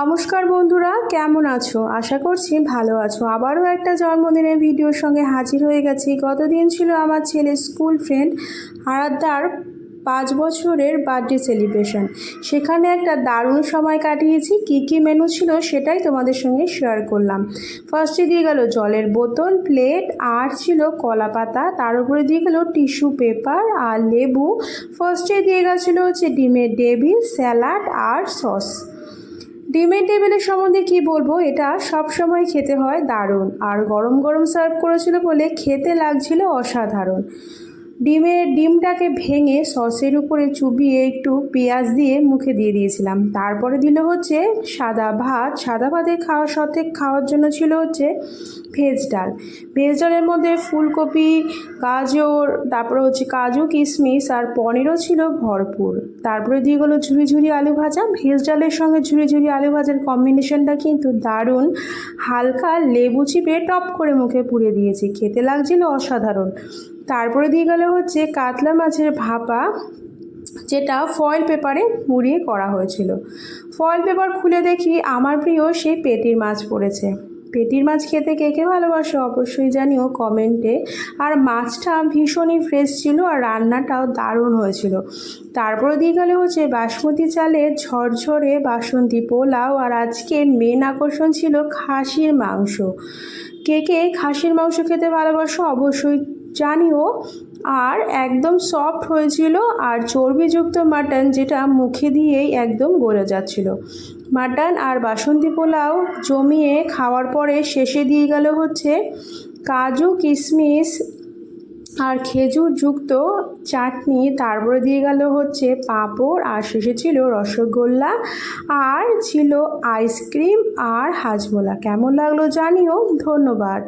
নমস্কার বন্ধুরা, কেমন আছো? আশা করছি ভালো আছো। আবারও একটা জন্মদিনের ভিডিওর সঙ্গে হাজির হয়ে গেছি। গতদিন ছিল আমার ছেলের স্কুল ফ্রেন্ড আরাধ্যার 5 বছরের বার্থডে সেলিব্রেশন। সেখানে একটা দারুণ সময় কাটিয়েছি। কী মেনু ছিল সেটাই তোমাদের সঙ্গে শেয়ার করলাম। ফার্স্টে দিয়ে গেল জলের বোতল, প্লেট, আর ছিল কলা পাতা, তার উপরে দিয়ে গেল টিস্যু পেপার আর লেবু। ফার্স্টে দিয়ে গেছিলো ডিমের ডেভিল, স্যালাড আর সস। ডিমের টেবিলের সম্বন্ধে কি বলবো, এটা সব সময় খেতে হয় দারুণ, আর গরম গরম সার্ভ করেছিল বলে খেতে লাগছিল অসাধারণ। ডিমটাকে ভেঙে সসের উপরে চুবিয়ে একটু পেঁয়াজ দিয়ে মুখে দিয়ে দিয়েছিলাম। তারপরে দিল সাদা ভাত। সাদা ভাতে খাওয়ার জন্য ছিল ভেজ ডাল। ভেজ ডালের মধ্যে ফুলকপি, গাজর, তারপরে কাজু, কিশমিশ আর পনিরও ছিল ভরপুর। তারপরে দিয়ে গেলো ঝুরি ঝুরি আলু ভাজা। ভেজ ডালের সঙ্গে ঝুরি ঝুরি আলু ভাজার কম্বিনেশনটা কিন্তু দারুণ। হালকা লেবু চিপে টপ করে মুখে পুড়ে দিয়েছি, খেতে লাগছিল অসাধারণ। তারপরে দিয়ে গেল কাতলা মাছের ভাপা, যেটা ফয়েল পেপারে মুড়িয়ে করা হয়েছিল। ফয়েল পেপার খুলে দেখি আমার প্রিয় সেই পেটির মাছ পড়েছে। পেটির মাছ খেতে কে কে ভালোবাসো অবশ্যই জানিও কমেন্টে। আর মাছটা ভীষণই ফ্রেশ ছিল আর রান্নাটাও দারুণ হয়েছিল। তারপরে দিয়ে গেল বাসমতি চালের ঝরঝরে বাসন্তী পোলাও। আর আজকে মেন আকর্ষণ ছিল খাসির মাংস। কে কে খাসির মাংস খেতে ভালোবাসো অবশ্যই জানিও। আর একদম সফট হয়েছিল, আর চর্বিযুক্ত মাটন যেটা মুখে দিয়েই একদম গলে যাচ্ছিল। মাটন আর বাসন্তী পোলাও জমিয়ে খাওয়ার পরে শেষে দিয়ে গেল কাজু, কিশমিশ আর খেজুর যুক্ত চাটনি। তারপরে দিয়ে গেল পাঁপড়, আর শেষে ছিল রসগোল্লা, আর ছিল আইসক্রিম আর হাজমোলা। কেমন লাগলো জানিও। ধন্যবাদ।